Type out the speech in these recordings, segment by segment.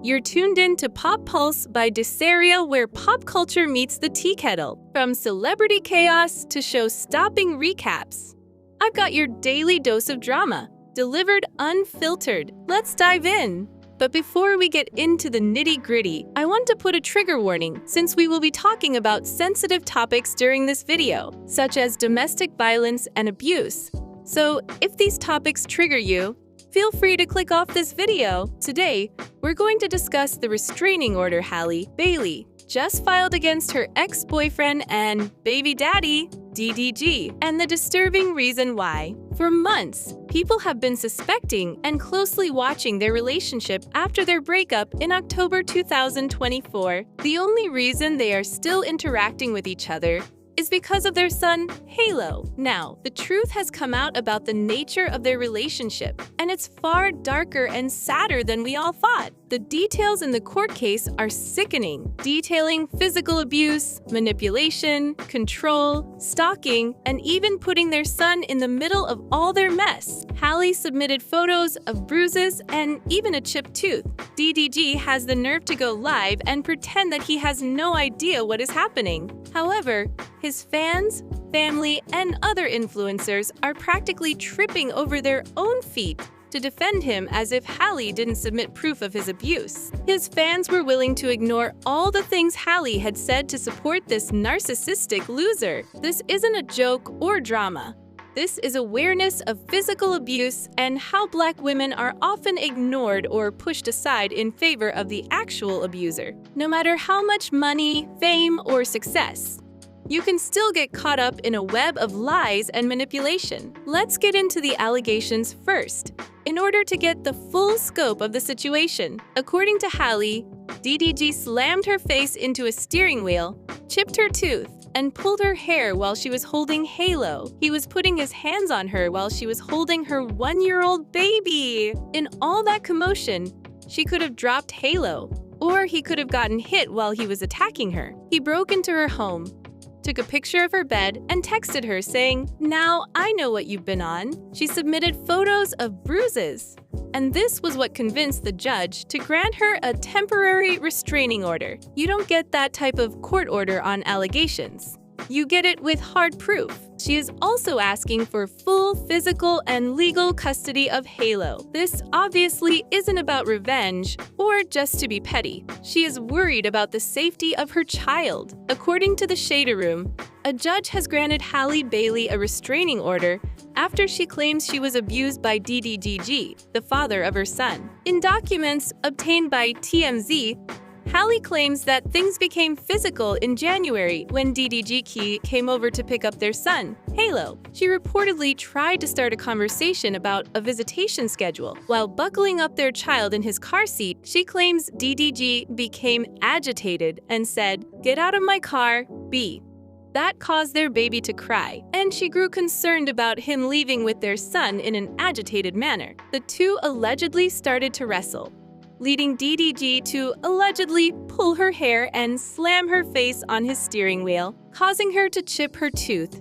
You're tuned in to Pop Pulse by Dasira, where pop culture meets the tea kettle. From celebrity chaos to show-stopping recaps, I've got your daily dose of drama, delivered unfiltered. Let's dive in. But before we get into the nitty-gritty, I want to put a trigger warning since we will be talking about sensitive topics during this video, such as domestic violence and abuse. So if these topics trigger you, feel free to click off this video. Today, we're going to discuss the restraining order Halle Bailey just filed against her ex-boyfriend and baby daddy, DDG, and the disturbing reason why. For months, people have been suspecting and closely watching their relationship after their breakup in October 2024. The only reason they are still interacting with each other is because of their son, Halo. Now, the truth has come out about the nature of their relationship, and it's far darker and sadder than we all thought. The details in the court case are sickening, detailing physical abuse, manipulation, control, stalking, and even putting their son in the middle of all their mess. Halle submitted photos of bruises and even a chipped tooth. DDG has the nerve to go live and pretend that he has no idea what is happening. However, his fans, family, and other influencers are practically tripping over their own feet to defend him as if Halle didn't submit proof of his abuse. His fans were willing to ignore all the things Halle had said to support this narcissistic loser. This isn't a joke or drama. This is awareness of physical abuse and how Black women are often ignored or pushed aside in favor of the actual abuser. No matter how much money, fame, or success, you can still get caught up in a web of lies and manipulation. Let's get into the allegations first, in order to get the full scope of the situation. According to Halle, DDG slammed her face into a steering wheel, chipped her tooth, and pulled her hair while she was holding Halo. He was putting his hands on her while she was holding her one-year-old baby. In all that commotion, she could have dropped Halo, or he could have gotten hit while he was attacking her. He broke into her home, took a picture of her bed, and texted her saying, "Now I know what you've been on." She submitted photos of bruises, and this was what convinced the judge to grant her a temporary restraining order. You don't get that type of court order on allegations. You get it with hard proof. She is also asking for full physical and legal custody of Halo. This obviously isn't about revenge or just to be petty. She is worried about the safety of her child. According to the Shade Room, a judge has granted Halle Bailey a restraining order after she claims she was abused by DDG, the father of her son. In documents obtained by TMZ, Halle claims that things became physical in January when DDG came over to pick up their son, Halo. She reportedly tried to start a conversation about a visitation schedule. While buckling up their child in his car seat, she claims DDG became agitated and said, "Get out of my car, B." That caused their baby to cry, and she grew concerned about him leaving with their son in an agitated manner. The two allegedly started to wrestle, leading DDG to allegedly pull her hair and slam her face on his steering wheel, causing her to chip her tooth.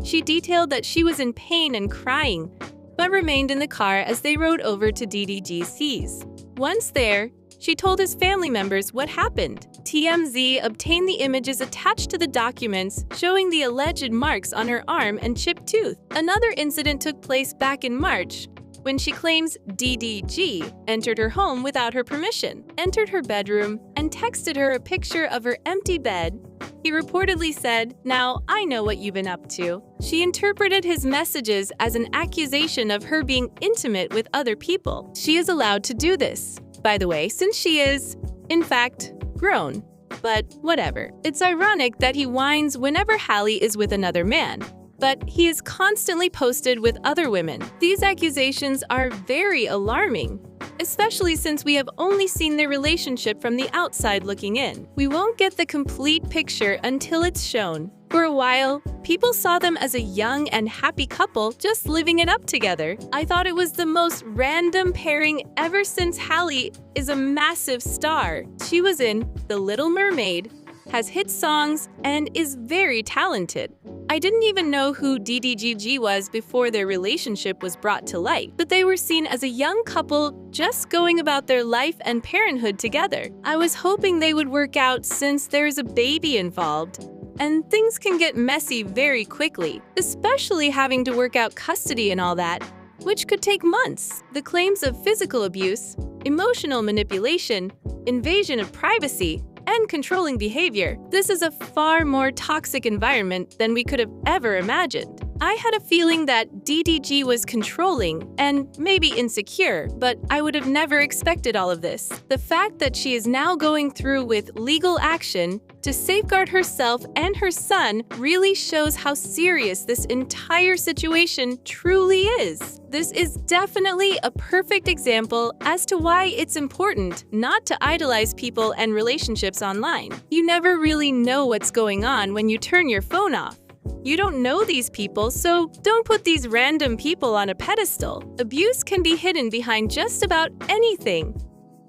She detailed that she was in pain and crying, but remained in the car as they rode over to DDG's. Once there, she told his family members what happened. TMZ obtained the images attached to the documents showing the alleged marks on her arm and chipped tooth. Another incident took place back in March, when she claims DDG entered her home without her permission, entered her bedroom, and texted her a picture of her empty bed. He reportedly said, "Now I know what you've been up to." She interpreted his messages as an accusation of her being intimate with other people. She is allowed to do this, by the way, since she is, in fact, grown. But whatever. It's ironic that he whines whenever Halle is with another man, but he is constantly posted with other women. These accusations are very alarming, especially since we have only seen their relationship from the outside looking in. We won't get the complete picture until it's shown. For a while, people saw them as a young and happy couple just living it up together. I thought it was the most random pairing ever since Halle is a massive star. She was in The Little Mermaid, has hit songs, and is very talented. I didn't even know who DDGG was before their relationship was brought to light, but they were seen as a young couple just going about their life and parenthood together. I was hoping they would work out since there's a baby involved. And things can get messy very quickly, especially having to work out custody and all that, which could take months. The claims of physical abuse, emotional manipulation, invasion of privacy, and controlling behavior. This is a far more toxic environment than we could have ever imagined. I had a feeling that DDG was controlling and maybe insecure, but I would have never expected all of this. The fact that she is now going through with legal action to safeguard herself and her son really shows how serious this entire situation truly is. This is definitely a perfect example as to why it's important not to idolize people and relationships online. You never really know what's going on when you turn your phone off. You don't know these people, so don't put these random people on a pedestal. Abuse can be hidden behind just about anything.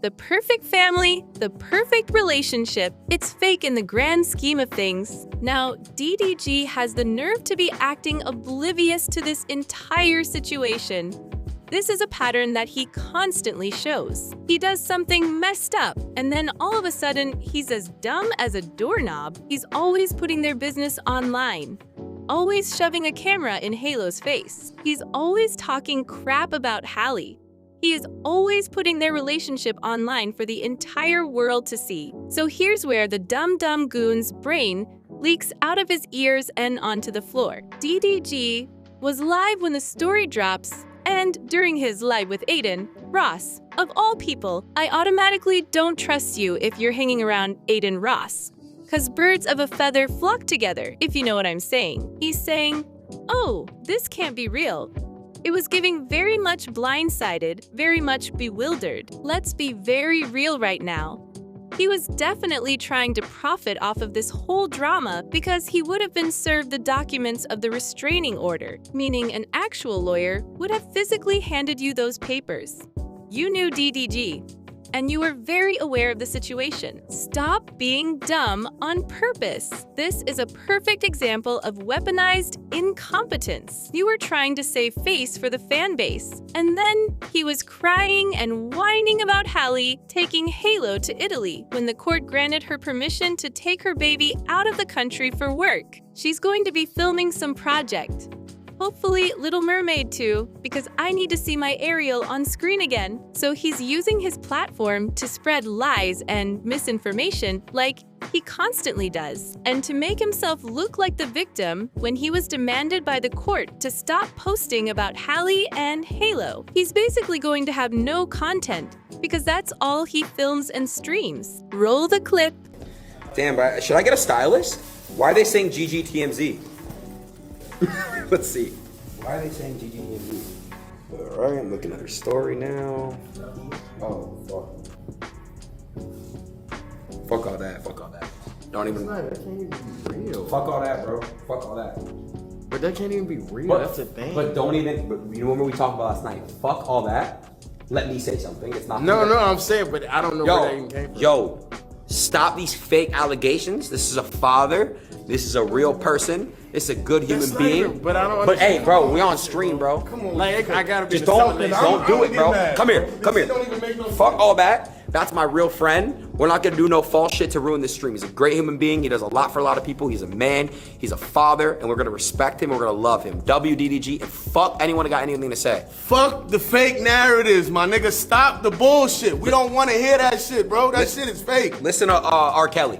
The perfect family, the perfect relationship, it's fake in the grand scheme of things. Now, DDG has the nerve to be acting oblivious to this entire situation. This is a pattern that he constantly shows. He does something messed up, and then all of a sudden, he's as dumb as a doorknob. He's always putting their business online, always shoving a camera in Halo's face. He's always talking crap about Halle. He is always putting their relationship online for the entire world to see. So here's where the dumb goon's brain leaks out of his ears and onto the floor. DDG was live when the story drops, and during his live with Aiden, Ross, of all people, I automatically don't trust you if you're hanging around Aiden Ross. 'Cause birds of a feather flock together, if you know what I'm saying. He's saying, oh, this can't be real. It was giving very much blindsided, very much bewildered. Let's be very real right now. He was definitely trying to profit off of this whole drama because he would have been served the documents of the restraining order, meaning an actual lawyer would have physically handed you those papers. You knew DDG, and you were very aware of the situation. Stop being dumb on purpose. This is a perfect example of weaponized incompetence. You were trying to save face for the fan base, and then he was crying and whining about Halle taking Halo to Italy when the court granted her permission to take her baby out of the country for work. She's going to be filming some project. Hopefully Little Mermaid too, because I need to see my Ariel on screen again. So he's using his platform to spread lies and misinformation like he constantly does, and to make himself look like the victim when he was demanded by the court to stop posting about Halle and Halo. He's basically going to have no content because that's all he films and streams. Roll the clip. Damn, bro, should I get a stylist? Why are they saying GGTMZ? Let's see. Why are they saying GGTMZ? Alright, I'm looking at her story now. Oh, fuck. Fuck all that, fuck all that. Don't even. That can't even be real. Fuck all that, bro. Fuck all that. But that can't even be real. But, that's the thing. But don't even. But you remember we talked about last night? Fuck all that. Let me say something. It's not. No, I'm saying, but I don't know where that even came from. Yo, stop these fake allegations. This is a father. This is a real person. It's a good human being. Even, but I don't But understand. hey, bro, we on stream, bro. Come on, like I gotta be. Just don't do it, bro. Come here. Don't even make no Fuck sense. all that. That's my real friend. We're not gonna do no false shit to ruin this stream. He's a great human being. He does a lot for a lot of people. He's a man. He's a father, and we're gonna respect him. We're gonna love him. WDDG, and fuck anyone that got anything to say. Fuck the fake narratives, my nigga. Stop the bullshit. We don't want to hear that shit, bro. That shit is fake. Listen to R. Kelly.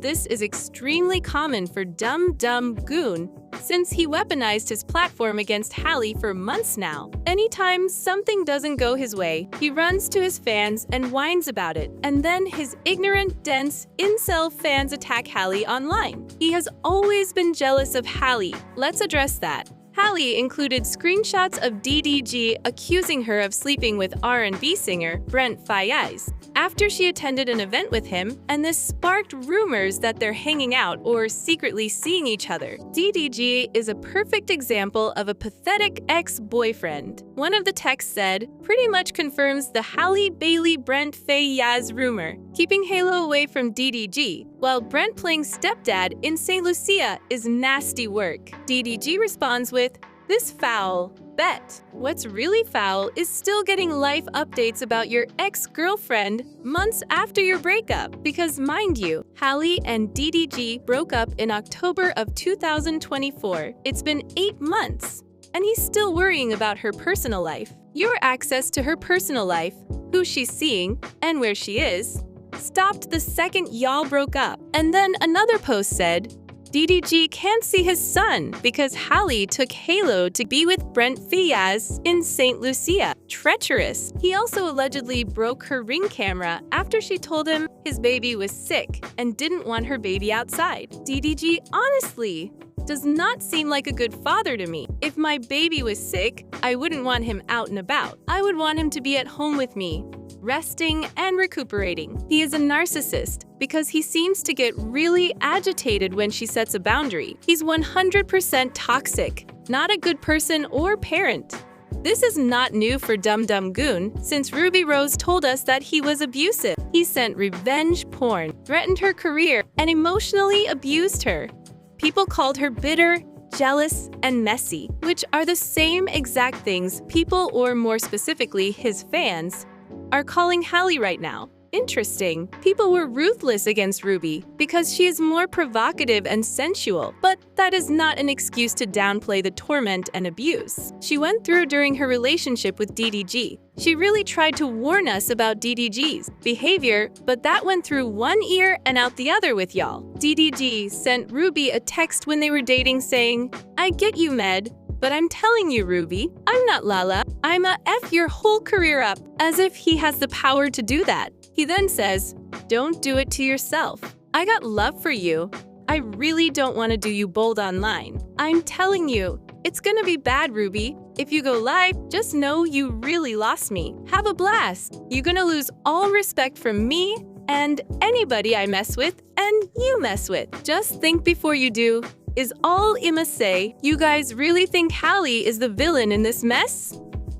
This is extremely common for dumb goon, since he weaponized his platform against Halle for months now. Anytime something doesn't go his way, he runs to his fans and whines about it, and then his ignorant, dense, incel fans attack Halle online. He has always been jealous of Halle. Let's address that. Halle included screenshots of DDG accusing her of sleeping with R&B singer Brent Faiyaz after she attended an event with him, and this sparked rumors that they're hanging out or secretly seeing each other. DDG is a perfect example of a pathetic ex-boyfriend. One of the texts said, pretty much confirms the Halle Bailey Brent Faiyaz rumor. keeping Halo away from DDG, while Brent playing stepdad in St. Lucia is nasty work. DDG responds with, "This foul. Bet. What's really foul is still getting life updates about your ex-girlfriend months after your breakup. Because mind you, Halle and DDG broke up in October of 2024. It's been 8 months, and he's still worrying about her personal life. Your access to her personal life, who she's seeing, and where she is, stopped the second y'all broke up." And then another post said, DDG can't see his son because Halle took Halo to be with Brent Fiaz in St. Lucia. Treacherous. He also allegedly broke her Ring camera after she told him his baby was sick and didn't want her baby outside. DDG honestly does not seem like a good father to me. If my baby was sick, I wouldn't want him out and about. I would want him to be at home with me, resting and recuperating. He is a narcissist because he seems to get really agitated when she sets a boundary. He's 100% toxic, not a good person or parent. This is not new for Dum Dum Goon, since Ruby Rose told us that he was abusive. He sent revenge porn, threatened her career, and emotionally abused her. People called her bitter, jealous, and messy, which are the same exact things people, or more specifically his fans, are calling Halle right now. Interesting. People were ruthless against Ruby because she is more provocative and sensual, but that is not an excuse to downplay the torment and abuse she went through during her relationship with DDG. She really tried to warn us about DDG's behavior, but that went through one ear and out the other with y'all. DDG sent Ruby a text when they were dating saying, "I get you, Med, but I'm telling you, Ruby, I'm not Lala. I'ma F your whole career up," as if he has the power to do that. He then says, "Don't do it to yourself. I got love for you. I really don't want to do you bold online. I'm telling you, it's gonna be bad, Ruby. If you go live, just know you really lost me. Have a blast. You're gonna lose all respect from me and anybody I mess with and you mess with. Just think before you do. Is all I'ma say. You guys really think Halle is the villain in this mess?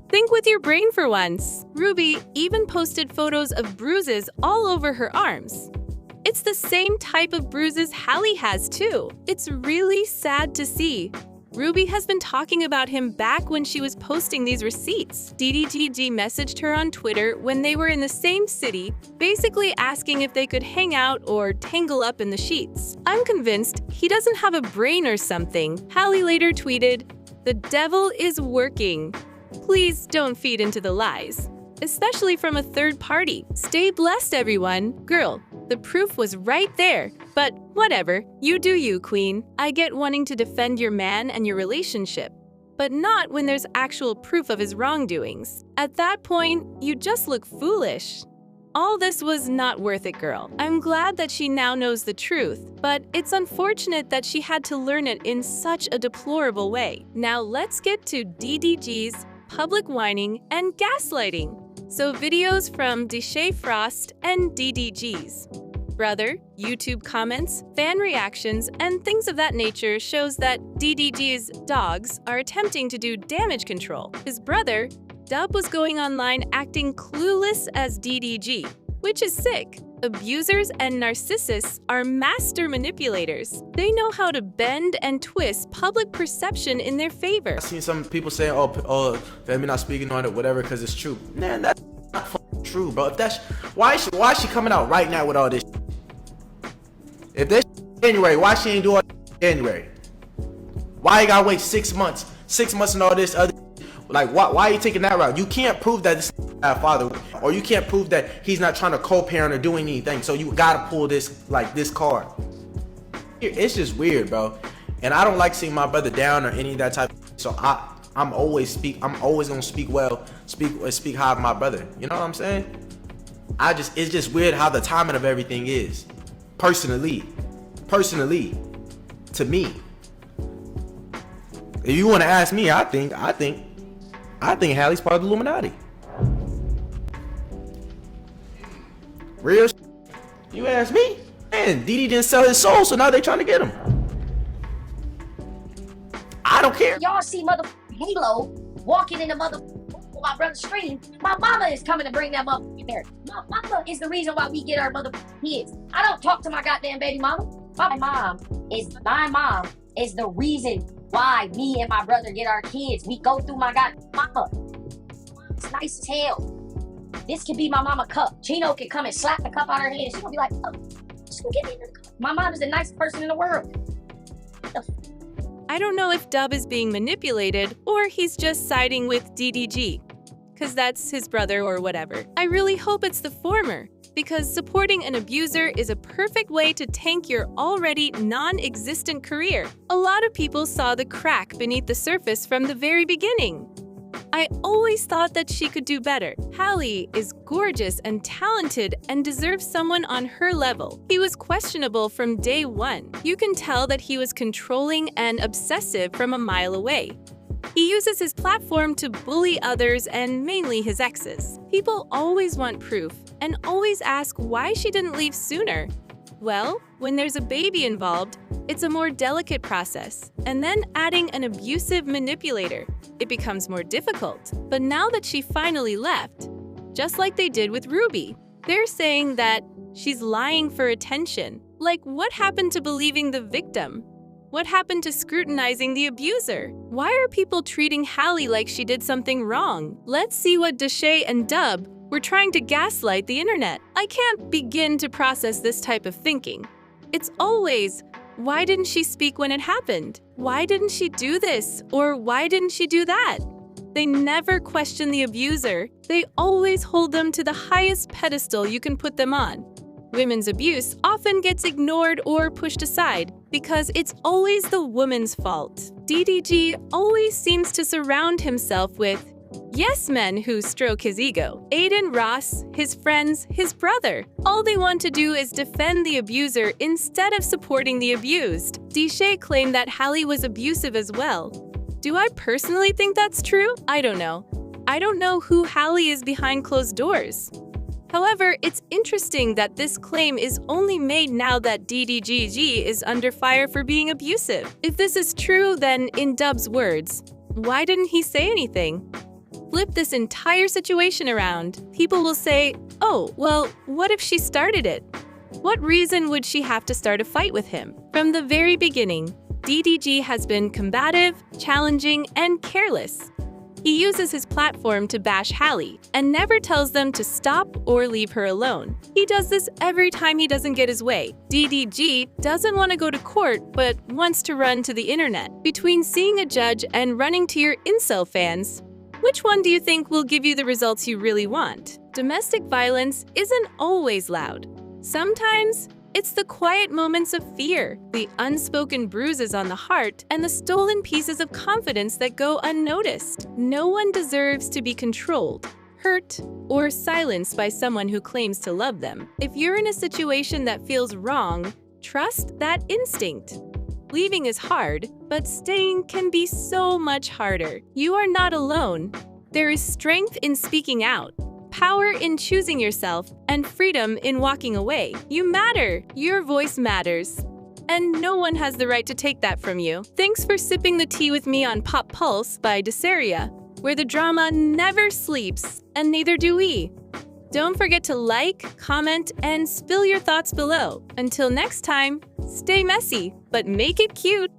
Think with your brain for once." Ruby even posted photos of bruises all over her arms. It's the same type of bruises Halle has too. It's really sad to see. Ruby has been talking about him back when she was posting these receipts. DDG messaged her on Twitter when they were in the same city, basically asking if they could hang out or tangle up in the sheets. "I'm convinced he doesn't have a brain or something." Halle later tweeted, "The devil is working. Please don't feed into the lies, especially from a third party. Stay blessed, everyone." Girl, the proof was right there. But whatever, you do you, queen. I get wanting to defend your man and your relationship, but not when there's actual proof of his wrongdoings. At that point, you just look foolish. All this was not worth it, girl. I'm glad that she now knows the truth, but it's unfortunate that she had to learn it in such a deplorable way. Now let's get to DDG's public whining and gaslighting. So videos from Deshae Frost and DDG's brother, YouTube comments, fan reactions, and things of that nature shows that DDG's dogs are attempting to do damage control. His brother, Dub, was going online acting clueless as DDG, which is sick. Abusers and narcissists are master manipulators. They know how to bend and twist public perception in their favor. I seen some people saying, oh, me not speaking on it, whatever, because it's true. Man, that's not true, bro. If that's why is she coming out right now with all this? If this January, why she ain't doing January? Why you gotta wait 6 months? 6 months and all this other. Like, why are you taking that route? You can't prove that this is a father, or you can't prove that he's not trying to co-parent or do anything. So you gotta pull this card. It's just weird, bro. And I don't like seeing my brother down or any of that type. So I'm always gonna speak well, speak high of my brother. You know what I'm saying? It's just weird how the timing of everything is. Personally, to me. If you want to ask me, I think Halle's part of the Illuminati. Real shit. You ask me? Man, Didi didn't sell his soul, so now they trying to get him. I don't care. Y'all see mother Halo walking in the mother my brother's stream, my mama is coming to bring that motherfucking marriage. My mama is the reason why we get our motherfucking kids. I don't talk to my goddamn baby mama. My mom is the reason why me and my brother get our kids. We go through my goddamn mama. It's nice as hell. This could be my mama cup. Chino can come and slap the cup out of her hand. She's gonna be like, oh, she's gonna give me another cup. My mom is the nicest person in the world. I don't know if Dub is being manipulated or he's just siding with DDG, because that's his brother or whatever. I really hope it's the former, because supporting an abuser is a perfect way to tank your already non-existent career. A lot of people saw the crack beneath the surface from the very beginning. I always thought that she could do better. Halle is gorgeous and talented and deserves someone on her level. He was questionable from day one. You can tell that he was controlling and obsessive from a mile away. He uses his platform to bully others and mainly his exes. People always want proof and always ask why she didn't leave sooner. Well, when there's a baby involved, it's a more delicate process. And then adding an abusive manipulator, it becomes more difficult. But now that she finally left, just like they did with Ruby, they're saying that she's lying for attention. Like, what happened to believing the victim? What happened to scrutinizing the abuser? Why are people treating Halle like she did something wrong? Let's see what Dashay and Dub were trying to gaslight the internet. I can't begin to process this type of thinking. It's always, why didn't she speak when it happened? Why didn't she do this? Or why didn't she do that? They never question the abuser. They always hold them to the highest pedestal you can put them on. Women's abuse often gets ignored or pushed aside because it's always the woman's fault. DDG always seems to surround himself with yes men who stroke his ego. Aiden, Ross, his friends, his brother. All they want to do is defend the abuser instead of supporting the abused. Dashay claimed that Halle was abusive as well. Do I personally think that's true? I don't know. I don't know who Halle is behind closed doors. However, it's interesting that this claim is only made now that DDGG is under fire for being abusive. If this is true, then in Dub's words, why didn't he say anything? Flip this entire situation around. People will say, oh, well, what if she started it? What reason would she have to start a fight with him? From the very beginning, DDG has been combative, challenging, and careless. He uses his platform to bash Halle and never tells them to stop or leave her alone. He does this every time he doesn't get his way. DDG doesn't want to go to court but wants to run to the internet. Between seeing a judge and running to your incel fans, which one do you think will give you the results you really want? Domestic violence isn't always loud. Sometimes, it's the quiet moments of fear, the unspoken bruises on the heart, and the stolen pieces of confidence that go unnoticed. No one deserves to be controlled, hurt, or silenced by someone who claims to love them. If you're in a situation that feels wrong, trust that instinct. Leaving is hard, but staying can be so much harder. You are not alone. There is strength in speaking out, power in choosing yourself, and freedom in walking away. You matter. Your voice matters. And no one has the right to take that from you. Thanks for sipping the tea with me on Pop Pulse by Dasirandungu, where the drama never sleeps, and neither do we. Don't forget to like, comment, and spill your thoughts below. Until next time, stay messy, but make it cute.